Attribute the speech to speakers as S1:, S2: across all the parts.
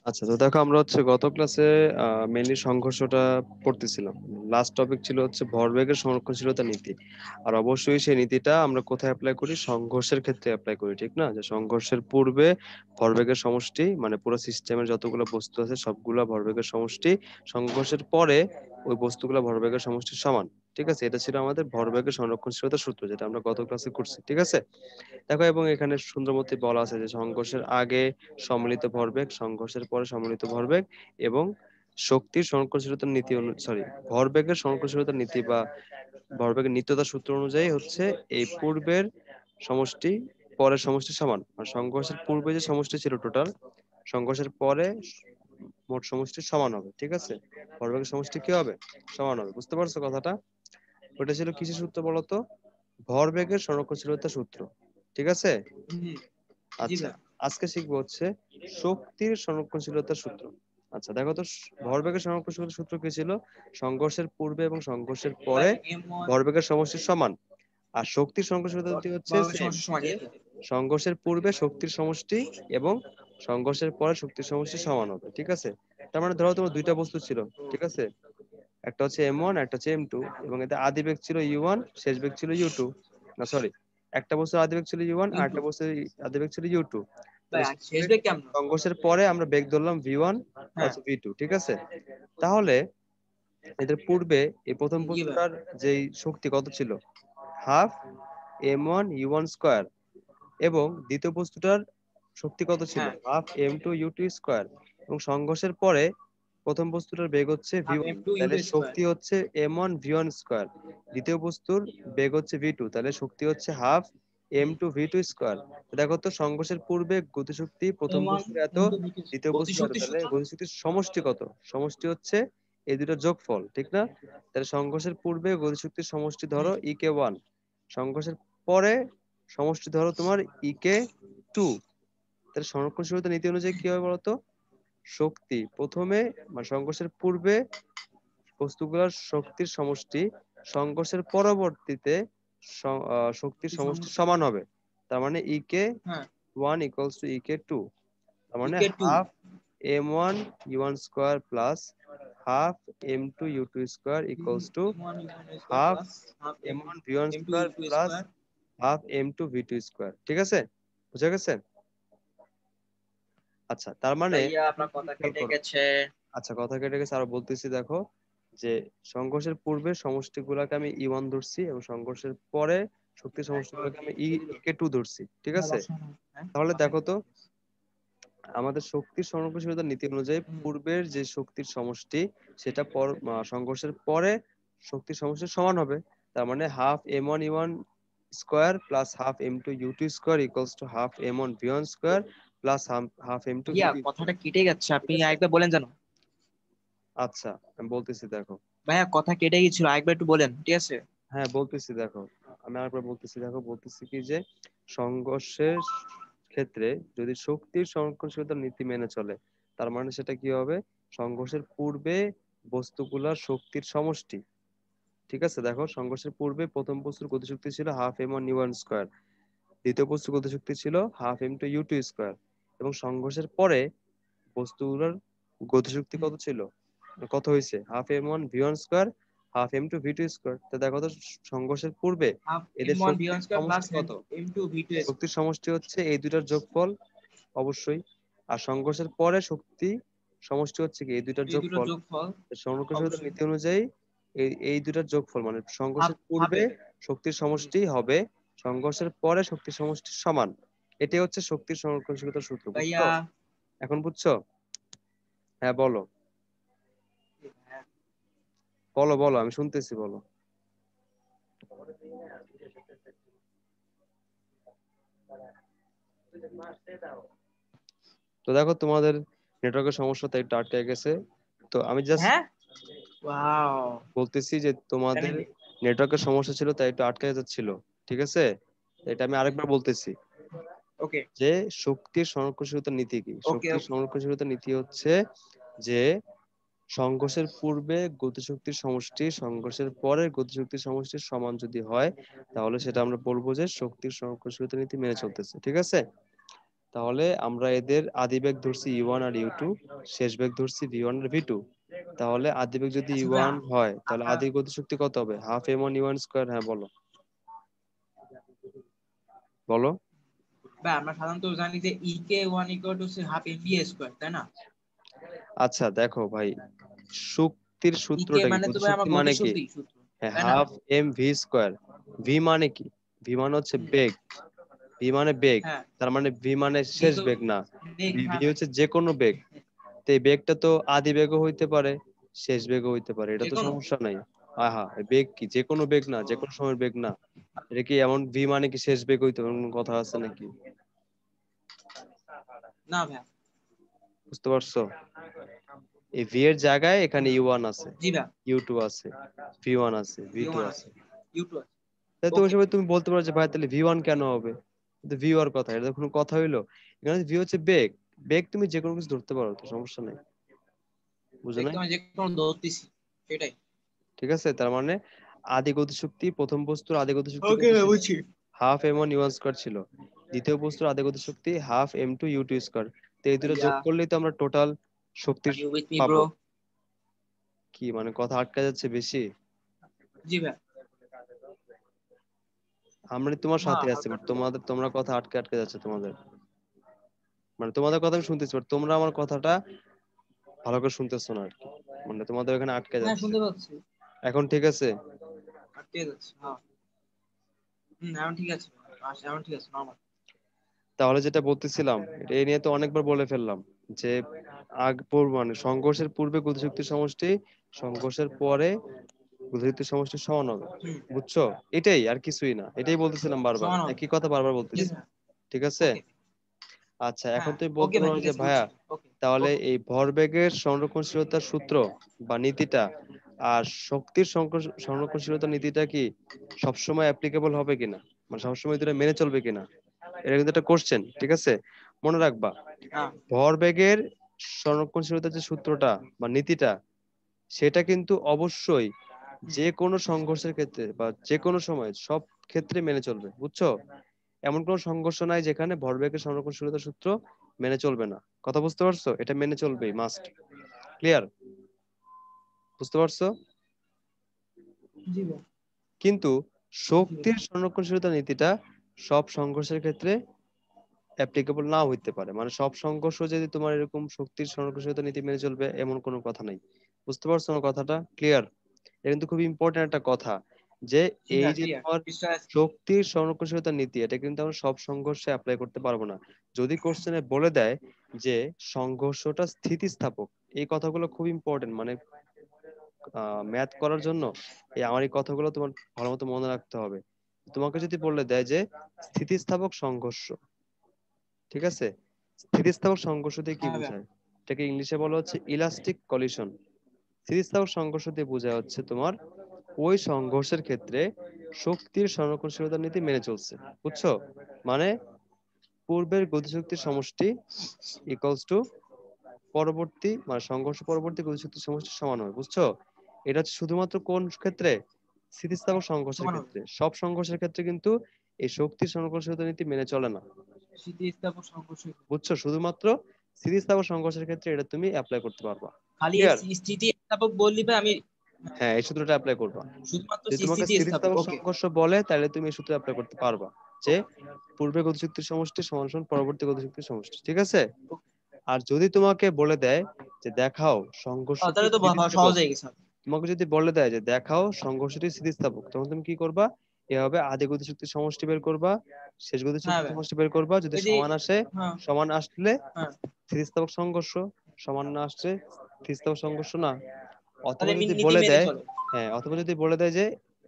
S1: আচ্ছা, তো দেখো আমরা হচ্ছে গত ক্লাসে মেইনলি সংঘর্ষটা পড়তেছিলাম। লাস্ট টপিক ছিল হচ্ছে ভরবেগের সংরক্ষণশীলতা নীতি। আর অবশ্যই সেই নীতিটা আমরা কোথায় অ্যাপ্লাই করি? সংঘর্ষের ক্ষেত্রে অ্যাপ্লাই করি, ঠিক না? যে সংঘর্ষের পূর্বে ভরবেগের সমষ্টি, মানে পুরো সিস্টেমের যতগুলো বস্তু আছে সবগুলা ভরবেগের সমষ্টি, সংঘর্ষের পরে ওই বস্তুগুলা ভরবেগের সমষ্টির সমান। ঠিক আছে, এটা ছিল আমাদের ভরবেগের সংরক্ষণশীলতা সূত্র, যেটা আমরা গত ক্লাসে করছি। ঠিক আছে, দেখো, এবং এখানে সুন্দর মতো বলা আছে যে সংঘর্ষের আগে সম্মিলিত ভরবেগ, সংঘর্ষের পরে সম্মিলিত ভরবেগ এবং শক্তির সংরক্ষণশীলতার নীতি সরি, ভরবেগের সংরক্ষণশীলতার নীতি বা ভরবেগের নিত্যতা সূত্র অনুযায়ী হচ্ছে এই পূর্বের সমষ্টি পরের সমষ্টি সমান। আর সংঘর্ষের পূর্বে যে সমষ্টি ছিল টোটাল, সংঘর্ষের পরে মোট সমষ্টি সমান হবে। ঠিক আছে, ভরবেগের সমষ্টি কি হবে? সমান হবে। বুঝতে পারছো কথাটা? ওটা ছিল কিসের সূত্র বলতো? ভরবেগের সংরক্ষণশীলতা সূত্র। ঠিক আছে।
S2: হুম। জি
S1: আচ্ছা,
S2: ভাইয়া।
S1: আজকে শিখবো হচ্ছে শক্তির সংরক্ষণশীলতার সূত্র। আচ্ছা দেখো তো, ভরবেগের সংরক্ষণশীলতার সূত্র কি ছিল? সংঘর্ষের পূর্বে এবং সংঘর্ষের পরে
S2: M1
S1: ভরবেগের সমষ্টি সমান। আর শক্তির সংরক্ষণশীলতা হচ্ছে
S2: বর্গের
S1: সেম,
S2: সমষ্টির সমান,
S1: যে
S2: ঠিক আছে।
S1: সংঘর্ষের পূর্বে শক্তির সমষ্টি এবং সংঘর্ষের পরে শক্তির সমষ্টি সমান হবে। ঠিক আছে, তার মানে ধরো তোমার দুইটা বস্তু ছিল। ঠিক আছে, একটা হচ্ছে M1, একটা হচ্ছে M2, এবং এতে আদি বেগ ছিল U1, শেষ বেগ ছিল U2। না সরি, একটা বস্তুর আদি বেগ ছিল U1 আর
S2: ইনটু
S1: একটা বস্তুর আদি বেগ ছিল U2।
S2: ভাই,
S1: তাহলে
S2: আর শেষ বেগ কেমন?
S1: সংঘর্ষের পরে আমরা বেগ ধরলাম V1
S2: হ্যাঁ।
S1: Plus V2। ঠিক আছে, তাহলে এদের পূর্বে এই প্রথম
S2: জি ভাই।
S1: বস্তুটার যেই শক্তি কত ছিল? হাফ M1 U1 স্কয়ার, এবং দ্বিতীয় বস্তুটার শক্তি কত ছিল?
S2: হ্যাঁ,
S1: হাফ M2 U2 স্কয়ার। এবং সংঘর্ষের পরে প্রথম বস্তুটার বেগ হচ্ছে
S2: হাফ
S1: V1,
S2: M2
S1: তাহলে
S2: ইনটু স্কয়ার।
S1: শক্তি হচ্ছে M1 V1 স্কয়ার। দ্বিতীয় বস্তুর বেগ হচ্ছে V2, তাহলে শক্তি হচ্ছে হাফ
S2: হুম।
S1: M2 V2 square. দেখো তো, সংঘর্ষের পূর্বে গতিশক্তি প্রথম
S2: M1
S1: বস্তুর এত,
S2: ইনটু V2
S1: দ্বিতীয় বস্তুর এত,
S2: গতিশক্তির
S1: তাহলে
S2: সূত্র।
S1: গতিশক্তির সমষ্টি কত? সমষ্টি হচ্ছে এই দুটোর যোগফল, ঠিক না? তাহলে সংঘর্ষের পূর্বে গতিশক্তির সমষ্টি ধরো
S2: হুম।
S1: EK1, সংঘর্ষের পরে সমষ্টি ধরো তোমার EK2। তাহলে সংরক্ষণশীলতা নীতি অনুযায়ী কি হবে বলতো? শক্তি প্রথমে, মানে সংঘর্ষের পূর্বে বস্তুগুলোর শক্তির সমষ্টি সংঘর্ষের পরবর্তীতে শক্তির
S2: শক্তি
S1: সমষ্টি
S2: সমষ্টি।
S1: সমান হবে। তার মানে
S2: হ্যাঁ।
S1: EK1 equals to EK2। তার মানে
S2: EK2।
S1: Half M1 U1 square plus half M2 U2 square equals two
S2: M1 U1 square
S1: half
S2: plus half
S1: M1 V1
S2: M2
S1: square
S2: U2
S1: plus
S2: square.
S1: Half M2 V2 square. ঠিক আছে, বুঝা গেছে? আচ্ছা, তার মানে
S2: ভাইয়া,
S1: এখন
S2: আপনার
S1: তুমি
S2: কথা
S1: খেয়াল
S2: কেটে
S1: করো।
S2: গেছে।
S1: আচ্ছা, কথা কেটে গেছে, আরো বলতেছি দেখো, যে সংঘর্ষের পূর্বে সমষ্টিগুলোকে আমি E1 ধরছি এবং সংঘর্ষের পরে শক্তি সমষ্টিগুলোকে আমি EK2 ধরছি। ঠিক
S2: হ্যাঁ,
S1: আছে,
S2: বসানো। হ্যাঁ,
S1: তাহলে
S2: বসানো।
S1: দেখো তো, আমাদের শক্তির সংরক্ষণশীলতার নীতি অনুযায়ী
S2: হুম।
S1: পূর্বের যে শক্তির সমষ্টি সেটা সংঘর্ষের পরে শক্তির সমষ্টির সমান হবে। তার মানে half M1 U1 square plus half M2 U2 square equals to half M1 V1 square plus half M2
S2: ভাইয়া,
S1: V2 স্কয়ার।
S2: কথাটা কেটে যাচ্ছে,
S1: ঠিক
S2: আপনি
S1: আছে,
S2: আরেকবার বলেন জানো।
S1: আচ্ছা আমি বলতেছি দেখো।
S2: ভাইয়া, কথা কেটে গেছিল, আরেকবার একটু বলেন, ঠিক আছে।
S1: হ্যাঁ বলতেছি দেখো, আমি আরেকবার বলতেছি দেখো, বলতেছি কি যে সংঘর্ষের ক্ষেত্রে যদি শক্তির সংরক্ষণশীলতার নীতি মেনে চলে, তার মানে সেটা কি হবে? সংঘর্ষের পূর্বে বস্তুগুলোর শক্তির সমষ্টি। ঠিক আছে, দেখো, সংঘর্ষের পূর্বে প্রথম বস্তুর গতিশক্তি ছিল হাফ M1U1 স্কয়ার, দ্বিতীয় বস্তুর গতিশক্তি ছিল হাফ M2U2 স্কয়ার, এবং সংঘর্ষের পরে বস্তুগুলোর গতিশক্তি
S2: হুম।
S1: কত ছিল? কত হয়েছে? Half M1V1 square half M2V2 square. তো দেখো তো, সংঘর্ষের পূর্বে
S2: হাফ
S1: এদের
S2: M1 V1
S1: শক্তির
S2: স্কয়ার প্লাস
S1: সমষ্টি কত?
S2: M2 V2
S1: শক্তির
S2: স্কয়ার।
S1: সমষ্টি হচ্ছে এই দুইটার যোগফল, অবশ্যই। আর সংঘর্ষের পরে শক্তি সমষ্টি হচ্ছে কি? এই দুইটার
S2: এই দুটোর
S1: যোগফল।
S2: যোগফল।
S1: সংরক্ষণশীলতার
S2: অবশ্যই।
S1: নীতি অনুযায়ী এই দুইটার যোগফল, মানে
S2: হাফ
S1: সংঘর্ষের পূর্বে
S2: হাফের।
S1: শক্তির
S2: হুম।
S1: সমষ্টি হবে সংঘর্ষের পরে শক্তির সমষ্টির সমান। এটাই হচ্ছে শক্তির সংরক্ষণশীলতার সূত্র। বুঝছো?
S2: ভাইয়া।
S1: এখন বুঝছো? হ্যাঁ বলো, বলো বলো, আমি শুনতেছি, বলো। তো দেখো, তোমাদের নেটওয়ার্কের সমস্যা, তাই একটু আটকে গেছে। তো আমি জাস্ট
S2: হ্যাঁ। ওয়াও।
S1: বলতেছি যে তোমাদের নেটওয়ার্কের সমস্যা ছিল, তাই একটু আটকে যাচ্ছিল। ঠিক আছে, এটা আমি আরেকবার বলতেছি
S2: ওকে।
S1: যে শক্তির সংরক্ষণশীলতার নীতি কি?
S2: ওকে।
S1: শক্তির সংরক্ষণশীলতার নীতি হচ্ছে যে সংঘর্ষের পূর্বে গতিশক্তির সমষ্টি সংঘর্ষের পরে গতিশক্তির সমষ্টির সমান যদি হয়, তাহলে সেটা আমরা বলবো যে শক্তির সংরক্ষণশীলতা নীতি মেনে চলতেছে। ঠিক আছে, তাহলে আমরা এদের আদি বেগ ধরছি u1 আর u2, শেষ বেগ ধরছি v1 আর v2। তাহলে আদি বেগ যদি
S2: আচ্ছা ভাই
S1: u1 হয় তাহলে
S2: আমরা
S1: আদি গতিশক্তি কত হবে? Half m1 u1 square. হ্যাঁ বলো বলো।
S2: আমরা সাধারণত জানি যে E K one equal to half M B square, তাই না?
S1: আচ্ছা দেখো ভাই, শক্তির
S2: ই কে
S1: সূত্রটা কি?
S2: মানে তো ভাই
S1: গতিশক্তি
S2: আমার
S1: মানে কি?
S2: গতিশক্তি সূত্র,
S1: হ্যাঁ,
S2: তাই না?
S1: Half m v square. V মানে কি? ভি মানে হচ্ছে
S2: হুম,
S1: বেগ। ভি মানে বেগ,
S2: হ্যাঁ।
S1: তার মানে ভি মানে
S2: ভি
S1: শেষ
S2: তো
S1: বেগ না।
S2: বেগ,
S1: ভি
S2: হ্যাঁ
S1: ভি
S2: ভাই।
S1: হচ্ছে যে কোনো বেগ। তো এই বেগটা তো আদি বেগও হইতে পারে, শেষ বেগও হইতে পারে, এটা
S2: যে
S1: তো
S2: কোনো।
S1: সমস্যা নাই। আহা, বেগ কি যে কোনো বেগ না, যে
S2: ও,
S1: কোনো সময়ের বেগ না। এটা কি এমন ভি মানে কি শেষ বেগ হইতে পারে, এমন কোনো কথা আছে নাকি?
S2: না ভাই।
S1: বুঝতে পারছো? এই ভি এর জায়গায় এখানে ইউ ওয়ান আছে,
S2: জি ভাই।
S1: ইউ টু আছে, ভি ওয়ান আছে, ভি
S2: ইউ
S1: টু
S2: ওয়ান
S1: আছে।
S2: আছে, ইউ টু আছে।
S1: তাই তো ওই
S2: ওকে।
S1: সময় তুমি বলতে পারো যে ভাই তাহলে ভি ওয়ান কেন হবে? কিন্তু ভি ওর কথা, এটা তো কোনো কথা হইলো? এখানে ভি হচ্ছে বেগ। বেগ তুমি যে কোনো কিছু ধরতে পারো, তো সমস্যা নেই। বুঝো
S2: বেগ
S1: নাই?
S2: তো আমি যে কোনো ধরতেছি, সেটাই।
S1: ঠিক আছে, তার মানে আদি গতিশক্তি, প্রথম বস্তুর আদি গতিশক্তি
S2: ওকে
S1: কত
S2: ভাই,
S1: ছিল?
S2: বুঝছি।
S1: Half m one you one square ছিল। দ্বিতীয় বস্তুর আদি গতিশক্তি half m two you two square. তো এই দুটো
S2: ভাইয়া,
S1: যোগ করলেই তো আমরা টোটাল শক্তির
S2: আর ইউ উইথ মি
S1: পাবো।
S2: ব্রো?
S1: কি মানে কথা আটকে যাচ্ছে বেশি?
S2: জি ভাই।
S1: আমরা তোমার
S2: হ্যাঁ,
S1: সাথে আছি,
S2: হালকা
S1: বাট
S2: একটু।
S1: তোমাদের তোমরা কথা আটকে আটকে যাচ্ছে তোমাদের। মানে তোমাদের কথা আমি শুনতেছি, বাট তোমরা আমার কথাটা ভালো করে শুনতেছো না আর কি। মানে তোমাদের ওখানে আটকে
S2: হ্যাঁ,
S1: যাচ্ছে।
S2: শুনতে পাচ্ছি।
S1: এখন ঠিক আছে?
S2: আটকে যাচ্ছে, হ্যাঁ। এখন ঠিক আছে ভাই। এখন ঠিক আছে, নর্মাল।
S1: তাহলে যেটা বলতেছিলাম, এই নিয়ে তো অনেকবার বলে ফেললাম যে আগ পূর্ব মানে সংঘর্ষের পূর্বে গতিশক্তির সমষ্টি, সংঘর্ষের পরে গতিশক্তির সমষ্টির সমান হবে।
S2: হুম।
S1: বুঝছো? এটাই, আর কিছুই না। এটাই বলতেছিলাম বারবার,
S2: সমান হবে।
S1: একই কথা বারবার
S2: জি
S1: বলতেছি।
S2: ভাই।
S1: ঠিক আছে?
S2: ওকে।
S1: আচ্ছা, এখন
S2: হ্যাঁ।
S1: তুমি
S2: ওকে
S1: বলতে
S2: ভাই,
S1: পারো
S2: ঠিক
S1: যে
S2: আছে,
S1: ভাইয়া
S2: বুঝছি। ওকে।
S1: তাহলে
S2: ওকে।
S1: এই ভরবেগের সংরক্ষণশীলতার সূত্র বা নীতিটা আর শক্তির সংরক্ষণশীলতার নীতিটা কি সবসময় অ্যাপ্লিকেবল হবে কিনা, মানে সবসময় দুটো মেনে চলবে কিনা, এটা কিন্তু একটা কোশ্চেন। ঠিক আছে, মনে রাখবা।
S2: হ্যাঁ।
S1: ভরবেগের সংরক্ষণশীলতার যে সূত্রটা বা নীতিটা, সেটা কিন্তু অবশ্যই
S2: হুম।
S1: যে কোনো সংঘর্ষের ক্ষেত্রে বা যে কোনো সময় সব ক্ষেত্রে মেনে চলবে। বুঝছো? এমন কোনো সংঘর্ষ নাই যেখানে ভরবেগের সংরক্ষণশীলতার সূত্র মেনে চলবে না। কথা বুঝতে পারছো? এটা মেনে চলবেই, মাস্ট। ক্লিয়ার? বুঝতে পারছো?
S2: জি ভাই।
S1: কিন্তু
S2: জি ভাই।
S1: শক্তির সংরক্ষণশীলতা নীতিটা সব সংঘর্ষের ক্ষেত্রে অ্যাপ্লিকেবল নাও হইতে পারে। মানে সব সংঘর্ষ যদি তোমার এরকম শক্তির সংরক্ষণশীলতা নীতি মেনে চলবে এমন কোনো কথা নাই। বুঝতে পারছো আমার কথাটা? ক্লিয়ার? এটা কিন্তু খুব ইম্পর্টেন্ট একটা কথা, যে
S2: জি
S1: এই
S2: ভাই,
S1: যে
S2: ক্লিয়ার,
S1: তোমার
S2: ক্রিস্টাল।
S1: শক্তির সংরক্ষণশীলতা নীতি, এটা কিন্তু আমরা সব সংঘর্ষে অ্যাপ্লাই করতে পারবো না। যদি কোশ্চেনে বলে দেয় যে সংঘর্ষটা স্থিতিস্থাপক, এই কথাগুলো খুব ইম্পর্টেন্ট। মানে ম্যাথ করার জন্য আমার এই কথাগুলো তোমার ভালো মতো মনে রাখতে হবে। তোমাকে যদি বলে দেয় যে স্থিতিস্থাপক সংঘর্ষ, ঠিক আছে, স্থিতিস্থাপক সংঘর্ষ দিয়ে কি
S2: হ্যাঁ ভাই।
S1: বোঝায়? এটাকে ইংলিশে বলা হচ্ছে ইলাস্টিক কলিশন। স্থিতিস্থাপক সংঘর্ষ দিয়ে বোঝা হচ্ছে তোমার ওই সংঘর্ষের ক্ষেত্রে শক্তির সংরক্ষণশীলতার নীতি মেনে চলছে। বুঝছো? মানে পূর্বের গতিশক্তির সমষ্টি ইকুয়ালস টু পরবর্তী মানে সংঘর্ষ পরবর্তী গতিশক্তির সমষ্টির সমান হবে। বুঝছো? এটা হচ্ছে শুধুমাত্র কোন ক্ষেত্রে? স্থিতিস্থাপক সংঘর্ষের
S2: সমান হবে।
S1: ক্ষেত্রে। সব সংঘর্ষের ক্ষেত্রে কিন্তু এই শক্তির সংরক্ষণশীলতা নীতি মেনে চলে না।
S2: স্থিতিস্থাপক সংঘর্ষ।
S1: বুঝছো? শুধুমাত্র স্থিতিস্থাপক সংঘর্ষের ক্ষেত্রে এটা তুমি অ্যাপ্লাই করতে পারবা।
S2: খালি
S1: ক্লিয়ার?
S2: স্থিতিস্থাপক বললি ভাই আমি। হ্যাঁ,
S1: হ্যাঁ, এই সূত্রটা অ্যাপ্লাই করবা।
S2: শুধুমাত্র
S1: যদি তোমাকে
S2: স্থিতিস্থাপক,
S1: স্থিতিস্থাপক
S2: ওকে।
S1: সংঘর্ষ বলে তাহলে তুমি এই সূত্র অ্যাপ্লাই করতে পারবা, যে
S2: ওকে।
S1: পূর্বে গতিশক্তির সমষ্টি সমান সমান পরবর্তী গতিশক্তির সমষ্টি। ঠিক আছে?
S2: ওকে।
S1: আর যদি তোমাকে বলে দেয় যে দেখাও সংঘর্ষটি
S2: তাহলে তো সহজ
S1: স্থিতিস্থাপক,
S2: হয়ে গেছে।
S1: তোমাকে যদি বলে দেয় যে দেখাও সংঘর্ষটি স্থিতিস্থাপক, তখন তুমি কি করবা? এভাবে আদি গতিশক্তির সমষ্টি বের করবা, শেষ
S2: হ্যাঁ
S1: গতিশক্তির
S2: ভাই।
S1: সমষ্টি বের করবা। যদি
S2: ওই যে।
S1: সমান আসে,
S2: হ্যাঁ।
S1: সমান আসলে
S2: হ্যাঁ।
S1: স্থিতিস্থাপক সংঘর্ষ, সমান না আসছে স্থিতিস্থাপক সংঘর্ষ না। অথবা
S2: তাহলে
S1: যদি
S2: নীতি
S1: বলে
S2: মেনে
S1: দেয়,
S2: চলে।
S1: হ্যাঁ, অথবা যদি বলে দেয় যে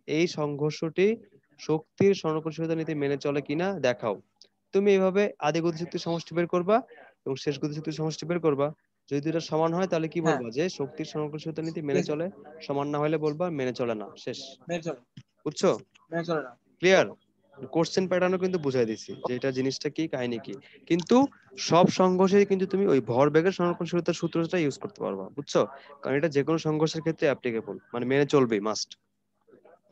S1: এই সংঘর্ষটি শক্তির সংরক্ষণশীলতা নীতি মেনে চলে কিনা দেখাও, তুমি এইভাবে আদি গতিশক্তির সমষ্টি বের করবা এবং শেষ গতিশক্তির সমষ্টি বের করবা। যদি দুটো সমান হয় তাহলে কি
S2: হ্যাঁ,
S1: বলবা? যে শক্তির সংরক্ষণশীলতা নীতি
S2: ঠিক
S1: মেনে
S2: আছে।
S1: চলে। সমান না হলে বলবা মেনে চলে না। শেষ।
S2: মেনে চলে।
S1: বুঝছো?
S2: মেনে চলে না।
S1: ক্লিয়ার?
S2: ওকে।
S1: কোশ্চেন প্যাটার্নও কিন্তু বুঝাই দিছি যে এটা জিনিসটা কি, কাহিনী কি। কিন্তু সব সংঘর্ষে কিন্তু তুমি ওই ভরবেগের সংরক্ষণশীলতার সূত্রটা ইউজ করতে পারবা। বুঝছো? কারণ এটা যে কোনো সংঘর্ষের ক্ষেত্রে অ্যাপ্লিকেবল, মানে মেনে চলবেই, মাস্ট।
S2: ও,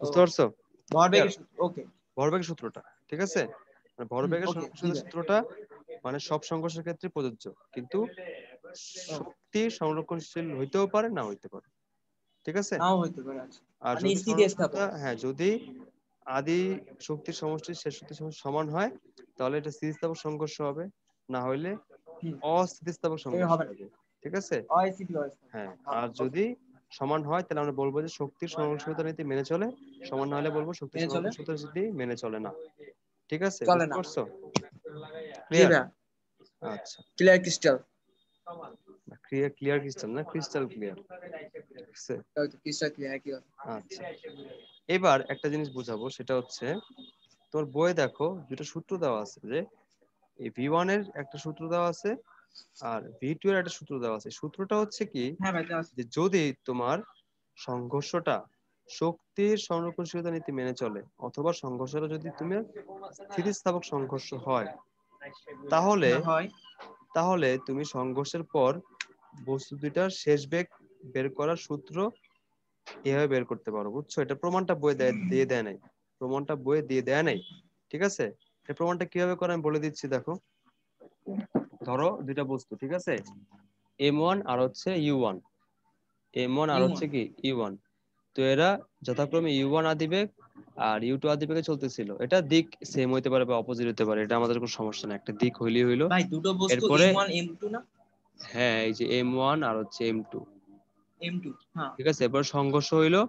S1: বুঝতে পারছো? ক্লিয়ার?
S2: ভরবেগের সূত্র, ওকে।
S1: ভরবেগের সূত্রটা, ঠিক আছে, মানে ভরবেগের
S2: ওকে, জি
S1: সংরক্ষণশীলতার
S2: ভাই।
S1: সূত্রটা মানে সব সংঘর্ষের ক্ষেত্রে প্রযোজ্য, কিন্তু শক্তি সংরক্ষণশীল হইতেও পারে না হইতে পারে, ঠিক আছে।
S2: নাও হইতে পারে। আচ্ছা,
S1: আর
S2: মানে
S1: যদি
S2: স্থিতিস্থাপক।
S1: সংরক্ষণটা, হ্যাঁ, যদি আদি শক্তির সমষ্টি শেষ শক্তির সমষ্টি সমান হয়, তাহলে এটা স্থিতিস্থাপক সংঘর্ষ হবে, না হইলে
S2: হুম,
S1: অস্থিতিস্থাপক
S2: এটা
S1: সংঘর্ষ
S2: হবে না।
S1: হবে, ঠিক আছে।
S2: অস্থিতি অবস্থা।
S1: হ্যাঁ,
S2: হ্যাঁ,
S1: আর
S2: ওকে।
S1: যদি সমান হয় তাহলে আমরা বলবো যে শক্তির সংরক্ষণশীলতা নীতি মেনে চলে, সমান না হলে বলবো শক্তির
S2: মেনে চলে,
S1: সংরক্ষণশীলতা নীতি মেনে চলে না, ঠিক আছে,
S2: চলে
S1: বুঝতে
S2: না।
S1: পারছো?
S2: জি
S1: ক্লিয়ার?
S2: ভাইয়া,
S1: আচ্ছা,
S2: clear crystal.
S1: Clear, clear crystal না, ক্রিস্টাল ক্লিয়ার, ঠিক আছে।
S2: ক্রিস্টাল ক্লিয়ার একই কথা।
S1: আচ্ছা, এবার একটা জিনিস বুঝাবো, সেটা হচ্ছে তোর বইয়ে দেখো দুটো সূত্র দেওয়া আছে, যে এই ভি ওয়ান এর একটা সূত্র দেওয়া আছে আর ভি টু এর একটা সূত্র দেওয়া আছে। সূত্রটা হচ্ছে কি,
S2: হ্যাঁ ভাই, দেওয়া আছে।
S1: যে যদি তোমার সংঘর্ষটা শক্তির সংরক্ষণশীলতা নীতি মেনে চলে, অথবা সংঘর্ষটা যদি তুমি স্থিতিস্থাপক সংঘর্ষ হয়, তাহলে
S2: হ্যাঁ হয়।
S1: তাহলে তুমি সংঘর্ষের পর বস্তু দুইটার শেষ বেগ বের করার সূত্র এভাবে বের করতে পারো, বুঝছো? এটা প্রমাণটা বইয়ে দিয়ে দেয় নাই, প্রমাণটা বইয়ে দিয়ে দেয় নাই, ঠিক আছে। এই প্রমাণটা কিভাবে করে আমি বলে দিচ্ছি, দেখো। ধরো দুইটা বস্তু, ঠিক আছে, এম ওয়ান আর হচ্ছে ইউ ওয়ান, এম ওয়ান আর হচ্ছে
S2: ইউন।
S1: কি ইউ ওয়ান। তো এরা যথাক্রমে ইউ ওয়ান আদিবেগ আর ইউ টু আদিবেগে চলতেছিল। এটা দিক সেম হইতে পারে বা অপোজিট হতে পারে, এটা আমাদের কোনো সমস্যা না, একটা দিক হইলেই হইলো।
S2: ভাই দুটো বস্তু
S1: এরপরে,
S2: M1 M2 না?
S1: হ্যাঁ, এই যে এম ওয়ান আর হচ্ছে এম টু,
S2: M2, হ্যাঁ।
S1: ঠিক আছে। এরপর সংঘর্ষ হইলো,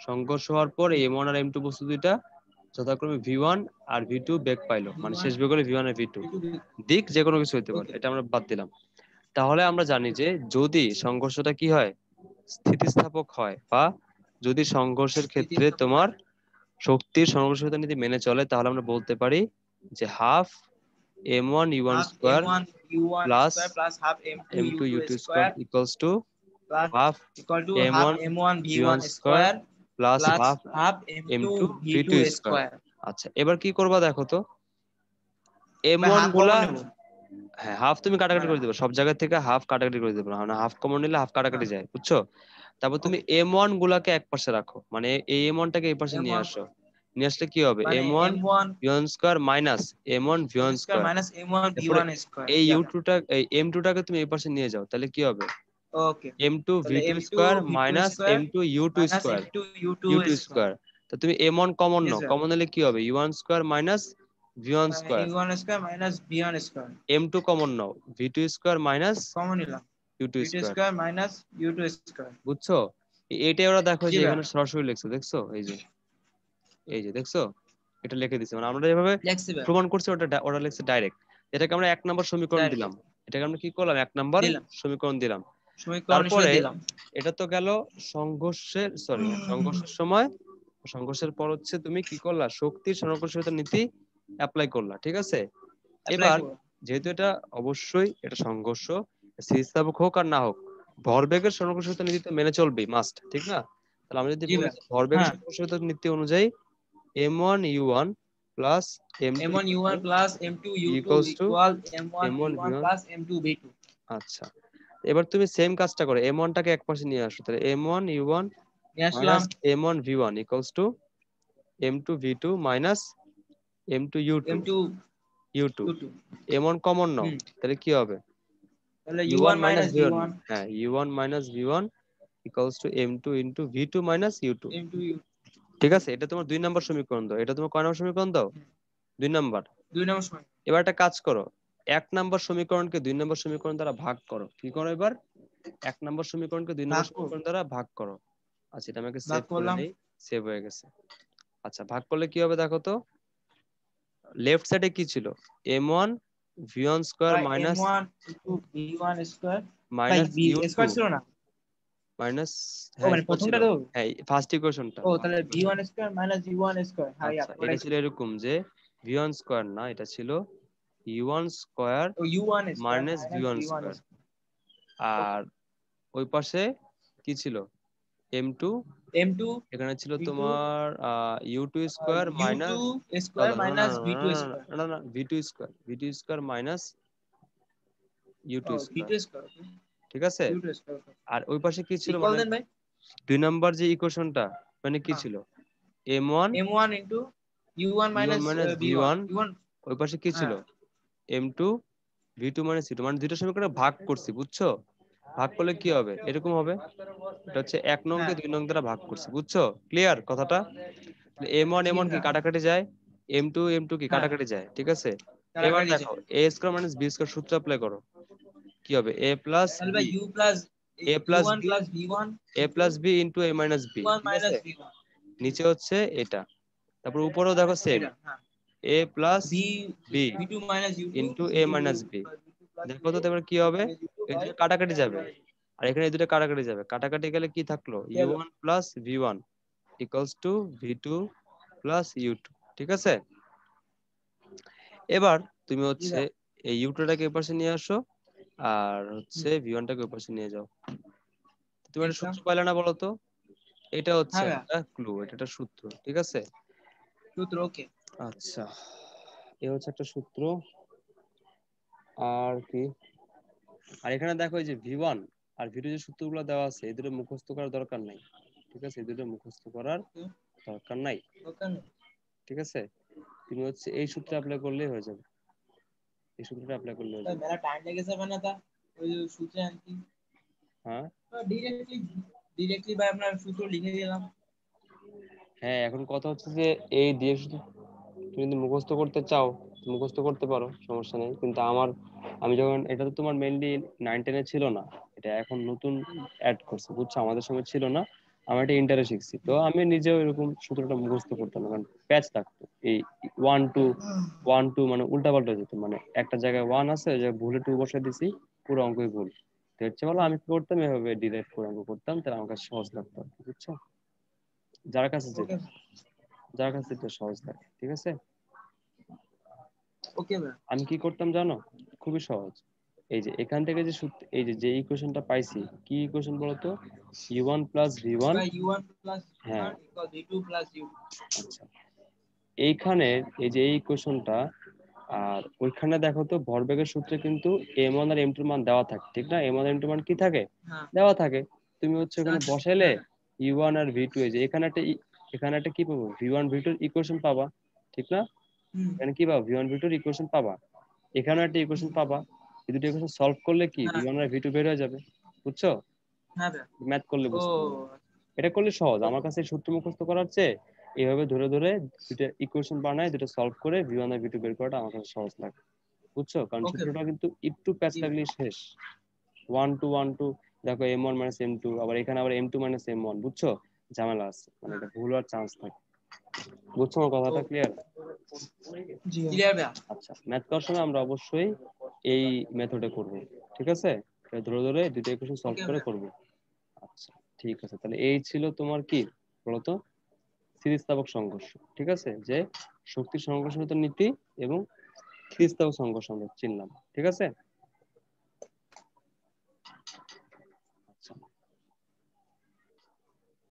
S1: সংঘর্ষ হওয়ার পর
S2: হুম,
S1: এম ওয়ান আর এম টু বস্তু দুইটা যথাক্রমে ভি ওয়ান আর ভি টু বেগ পাইলো, মানে
S2: V1
S1: শেষ বেগ হলো ভি ওয়ান আর ভি টু।
S2: V2।
S1: দিক যে কোনো কিছু হইতে পারে,
S2: ওকে।
S1: এটা আমরা বাদ দিলাম। তাহলে আমরা জানি যে যদি সংঘর্ষটা কি হয়, স্থিতিস্থাপক হয়, বা যদি সংঘর্ষের ক্ষেত্রে
S2: স্থিতিস্থাপক
S1: তোমার
S2: হয়।
S1: শক্তির সংরক্ষণশীলতা নীতি মেনে চলে, তাহলে আমরা বলতে পারি যে half m one you one
S2: half
S1: square
S2: M1 U1
S1: plus
S2: square plus half M2
S1: m two
S2: U2
S1: you two square
S2: square
S1: equals to
S2: plus
S1: half
S2: equal to
S1: m
S2: half
S1: one
S2: M1
S1: v one
S2: V1
S1: square
S2: square
S1: plus
S2: plus
S1: half
S2: half
S1: m
S2: M2
S1: two v
S2: V2
S1: two square.
S2: Square.
S1: আচ্ছা, এবার কি করবা দেখো তো, M
S2: ভাই
S1: one
S2: half
S1: গুলা,
S2: common নেব।
S1: হ্যাঁ, হাফ তুমি কাটাকাটি
S2: মানে
S1: করে দিবে, সব জায়গা থেকে হাফ কাটাকাটি করে দিবে, না হাফ কমন নিলে হাফ কাটাকাটি
S2: হ্যাঁ,
S1: যায়, বুঝছো? তারপর তুমি
S2: ওকে।
S1: এম ওয়ান গুলাকে এক পাশে রাখো, মানে এই এম ওয়ান টাকে এই পাশে নিয়ে
S2: M1
S1: আসো। নিয়ে আসলে কি হবে,
S2: মানে
S1: m one
S2: M1
S1: v one square minus M one V one
S2: square
S1: square.
S2: Minus M1
S1: তারপরে
S2: V1 স্কয়ার,
S1: এই
S2: ইয়া।
S1: এই এম টুটাকে তুমি এই পাশে নিয়ে যাও, তাহলে কি হবে,
S2: ওকে।
S1: এম টু ভি
S2: তাহলে
S1: two
S2: M2
S1: square
S2: V2
S1: minus
S2: square
S1: M two you two
S2: minus
S1: square,
S2: M2 U2
S1: you two
S2: square.
S1: Square. তো তুমি এম ওয়ান কমন
S2: ইয়েস
S1: নাও,
S2: স্যার।
S1: কমন নিলে কি হবে, U one square minus V one square.
S2: A1 square minus B1 square.
S1: M two common নাও, V two square minus
S2: common নিলাম।
S1: U two
S2: V2
S1: square,
S2: square minus U2 square.
S1: বুঝছো? এটাই ওরা দেখো
S2: জি
S1: যে
S2: ভাই,
S1: এখানে সরাসরি লিখছে, দেখছো, এই যে দেখছো, এটা লিখে দিছে, মানে আমরা যেভাবে
S2: দেখছি ভাই।
S1: প্রমাণ করছি ওটা ওরা লিখছে ডাইরেক্ট। এটাকে আমরা 1 নম্বর সমীকরণ
S2: ডাইরেক্ট
S1: দিলাম, এটাকে আমরা কি করলাম, 1 নম্বর
S2: দিলাম,
S1: সমীকরণ দিলাম।
S2: সমীকরণ হিসেবে
S1: তারপরে
S2: দিলাম।
S1: এটা তো গেল সংঘর্ষের, সরি, সংঘর্ষের সময়। সংঘর্ষের পর হচ্ছে তুমি কি করলা, শক্তির সংরক্ষণশীলতা নীতি অ্যাপ্লাই করলা, ঠিক আছে।
S2: অ্যাপ্লাই
S1: এবার
S2: করব।
S1: যেহেতু এটা অবশ্যই এটা সংঘর্ষ, স্থিতিস্থাপক হোক আর না হোক, ভরবেগের সংরক্ষণশীলতা নীতি তো মেনে চলবেই, মাস্ট, ঠিক না? তাহলে আমি যদি
S2: জি
S1: বলি
S2: ভাই।
S1: যে ভরবেগের
S2: হ্যাঁ,
S1: সংরক্ষণশীলতা নীতি অনুযায়ী m one you one plus m two
S2: M1 U1 প্লাস M2 U2
S1: equals to
S2: equal M1
S1: m one v
S2: V1
S1: one.
S2: Plus M2 V2।
S1: আচ্ছা, এবার তুমি সেম কাজটা করো, এম ওয়ানটাকে এক পাশে নিয়ে আসো, তাহলে এম ওয়ান ইউ ওয়ান
S2: নিয়ে আসলাম।
S1: Minus M one V one equals to M two V two minus M two
S2: M2
S1: U two.
S2: U2।
S1: M one common নাও,
S2: হুম,
S1: তাহলে কি হবে,
S2: তাহলে
S1: U one
S2: U1
S1: minus
S2: minus
S1: V one,
S2: V1
S1: হ্যাঁ, U one equals to M two into V two minus you two,
S2: M2 U2।
S1: ঠিক আছে। এটা তোমার 2 নম্বর সমীকরণ দাও, এটা তোমার কয় নম্বর সমীকরণ দাও, 2 নম্বর।
S2: 2 নম্বর সময়।
S1: এবার একটা কাজ করো, 1 নম্বর সমীকরণকে 2 নম্বর সমীকরণ দ্বারা ভাগ করো, কি করো এবার, 1 নম্বর সমীকরণকে দুই
S2: ভাগ
S1: নম্বর
S2: করব।
S1: সমীকরণ দ্বারা ভাগ করো। আচ্ছা, এটা আমাকে
S2: ভাগ
S1: সেভ করে
S2: করলাম।
S1: নেই, সেভ হয়ে গেছে। আচ্ছা, ভাগ করলে কি হবে দেখো তো, লেফট সাইডে কি ছিল, M one V one square
S2: ভাই
S1: minus
S2: M1 into V1 square. ভাই
S1: minus
S2: B
S1: U two
S2: square ছিল না?
S1: মাইনাস,
S2: ও
S1: হ্যাঁ,
S2: মানে
S1: স্কোয়ার ছিল,
S2: প্রথমটা তো।
S1: হ্যাঁ, ফার্স্ট ইকুয়েশনটা,
S2: ও তাহলে V1 square minus U1 square, হ্যাঁ ইয়া
S1: আচ্ছা, এটা
S2: ওটাই
S1: ছিল
S2: ছিল।
S1: এরকম যে ভি ওয়ান স্কোয়ার না, এটা ছিল ইউ ওয়ান স্কোয়ার
S2: ও U1 square
S1: minus V
S2: minus
S1: one
S2: V1
S1: square.
S2: Square. Okay.
S1: আর ওই পাশে কি ছিল, এম টু,
S2: M2
S1: এখানে ছিল
S2: V2
S1: তোমার u two square
S2: U2
S1: minus,
S2: square
S1: না না
S2: মাইনাস
S1: না
S2: V2
S1: না না
S2: স্কয়ার।
S1: না না না, V two square minus U
S2: ও
S1: two square,
S2: V2 square, okay.
S1: ঠিক আছে।
S2: U2 square, okay.
S1: আর ওই পাশে কি ছিল,
S2: ইকুয়াল
S1: মানে
S2: দেন ভাই।
S1: 2 নম্বর যে ইকুয়েশনটা, মানে কি
S2: হ্যাঁ,
S1: ছিল, M one
S2: M1 into U1
S1: u one
S2: minus
S1: minus v
S2: V1
S1: one
S2: U1।
S1: ওই পাশে কি ছিল,
S2: হ্যাঁ,
S1: এম টু v2 মানে c2 মানে দুইটা সমীকরণে ভাগ করছি, বুঝছো? ভাগ করলে কি হবে, এরকম হবে। এটা হচ্ছে 1 নং কে
S2: হ্যাঁ
S1: 2 নং দ্বারা ভাগ করছি, বুঝছো? ক্লিয়ার কথাটা? m1
S2: জি
S1: m1 কি
S2: ভাইয়া
S1: কাটাকাটি যায়, m2 m2 কি
S2: হ্যাঁ
S1: কাটাকাটি যায়, ঠিক আছে? এবার
S2: কাটাকাটি
S1: দেখো
S2: যায়।
S1: a square minus b square সূত্র অ্যাপ্লাই করো, কি হবে a প্লাস
S2: তাহলে
S1: b,
S2: ভাই u plus
S1: a
S2: u
S1: plus
S2: one
S1: b,
S2: plus v one
S1: a
S2: into
S1: plus b into a minus b,
S2: one
S1: ঠিক আছে?
S2: Minus V one.
S1: নিচে হচ্ছে এটা, তারপর উপরেও দেখো সেম,
S2: এটা হ্যাঁ
S1: a plus
S2: v
S1: b
S2: v two minus you two
S1: into
S2: v
S1: a
S2: two
S1: minus b।
S2: Plus v two plus
S1: দেখো
S2: ভি
S1: তো
S2: টু
S1: তারপর কি হবে,
S2: মাইনাস ইউ টু
S1: এই
S2: বাই
S1: দুটো কাটাকাটি যাবে, আর এখানে এই দুটো কাটাকাটি যাবে, কাটাকাটি গেলে কি থাকলো,
S2: কি হলো
S1: u1 plus v1 equals to v2 plus u2, ঠিক আছে? এবার তুমি
S2: জি
S1: হচ্ছে
S2: ভাই
S1: এই u2টাকে এ পাশে নিয়ে আসো, আর হচ্ছে
S2: হুম
S1: v1টাকে ওই পাশে নিয়ে যাও। তুমি একটা
S2: একটা
S1: সূত্র পাইলে না বলো তো? এটা হচ্ছে
S2: হ্যাঁ ভাইয়া
S1: একটা ক্লু, এটা একটা সূত্র, ঠিক আছে?
S2: সূত্র ওকে
S1: আচ্ছা, এ হচ্ছে একটা সূত্র। আর কি, আর এখানে দেখো এই যে v1 আর v2 যে সূত্রগুলো দেওয়া আছে, এই দুটো মুখস্থ করার দরকার নাই, ঠিক আছে? এই দুটো মুখস্থ করার
S2: ওকে
S1: দরকার নাই,
S2: ওকে
S1: ঠিক আছে? তুমি হচ্ছে এই সূত্র অ্যাপ্লাই করলেই হয়ে যাবে, এই সূত্রটা অ্যাপ্লাই করলে হয়ে যাবে।
S2: मेरा टाइम लेके सब है ना था ওই যে সূত্রে আনকি
S1: হ্যাঁ,
S2: ডিরেক্টলি ডিরেক্টলি ভাই আপনার সূত্র লিখে দিলাম।
S1: হ্যাঁ, এখন কথা হচ্ছে যে এই দিয়ে শুধু তুমি যদি মুখস্থ করতে চাও মুখস্থ করতে পারো, সমস্যা নেই, কিন্তু আমি যখন এটা তো তোমার মেইনলি 9-10 এ ছিল না, এটা এখন নতুন অ্যাড করছে, বুঝছো? আমাদের সময় ছিল না, আমি এটা ইন্টারে শিখছি, তো আমি নিজেও এরকম সূত্রটা মুখস্থ করতাম না, কারণ প্যাচ থাকতো এই 1 2 মানে উল্টা পাল্টা যেত, মানে একটা জায়গায় 1 আছে, ওই জায়গায় ভুলে 2 বসে দিছি, পুরো অঙ্কই ভুল। তো হচ্ছে বলো আমি কি করতাম, এভাবে ডিরাইভ করে অঙ্ক করতাম, তাহলে আমার কাছে সহজ লাগতো আর কি, বুঝছো? যার কাছে
S2: ওকে
S1: যেটা যার কাছে যেটা সহজ লাগে, ঠিক আছে?
S2: ওকে ভাই
S1: আমি কি করতাম জানো, খুবই সহজ। এই যে এখান থেকে যে এই যে যে ইকুয়েশনটা পাইছি, কি ইকুয়েশন বলতো, u1 প্লাস v1।
S2: ভাই ইউ ওয়ান প্লাস ভি
S1: হ্যাঁ,
S2: one equal v two plus u
S1: আচ্ছা, এইখানে এই যে এই ইকুয়েশনটা, আর ওইখানে দেখো তো ভরবেগের সূত্রে কিন্তু m1 আর m2 এর মান দেওয়া থাকে, ঠিক না? m1 আর m2 এর মান কি থাকে,
S2: হ্যাঁ
S1: দেওয়া থাকে। তুমি হচ্ছে ওখানে
S2: থাকে
S1: বসাইলে
S2: হ্যাঁ ভাই
S1: u1 আর v2, এই যে এখানে একটা কি পাবো, v1 v2 এর ইকুয়েশন পাবা, ঠিক না?
S2: হুম
S1: এখানে কি পাবা, v1 v2 এর ইকুয়েশন পাবা, এখানেও একটা ইকুয়েশন
S2: হুম
S1: পাবা। এই দুটো ইকুয়েশন সলভ করলে কি
S2: হ্যাঁ
S1: v1 আর v2 বের হয়ে যাবে, বুঝছো?
S2: হ্যাঁ ভাই
S1: ম্যাথ করলে
S2: ও
S1: বুঝতে পারবে, এটা করলে সহজ। আমার
S2: ওকে
S1: কাছে এই সূত্র মুখস্থ করার চেয়ে এইভাবে ধরে ধরে দুটো ইকুয়েশন বানায়, দুটো সলভ করে v1 আর v2 বের করাটা আমার কাছে সহজ লাগে, বুঝছো? কারণ
S2: ওকে ভাই
S1: সূত্রটা কিন্তু একটু প্যাচ
S2: জি ভাই
S1: লাগলেই শেষ। 1 2 1 2, দেখো m1 মাইনাস m2, আবার এখানে আবার m2 মাইনাস m1, বুঝছো? ঝামেলা আছে, মানে
S2: হ্যাঁ
S1: এটা ভুল হওয়ার চান্স থাকে, বুঝছো আমার
S2: ও
S1: কথাটা ক্লিয়ার?
S2: জি ক্লিয়ার ভাই
S1: আচ্ছা, ম্যাথ করার সময় আমরা অবশ্যই এই মেথডে করব, ঠিক আছে? এটা ধরে ধরে দুটো ইকুয়েশন সলভ
S2: ওকে
S1: করে
S2: ভাই
S1: করব। আচ্ছা, ঠিক আছে, তাহলে এই ছিল তোমার কি বলতো, স্থিতিস্থাপক সংঘর্ষ, ঠিক আছে? যে শক্তির সংঘর্ষের নীতি এবং স্থিতিস্থাপক সংঘর্ষ আমরা চিনলাম, ঠিক আছে?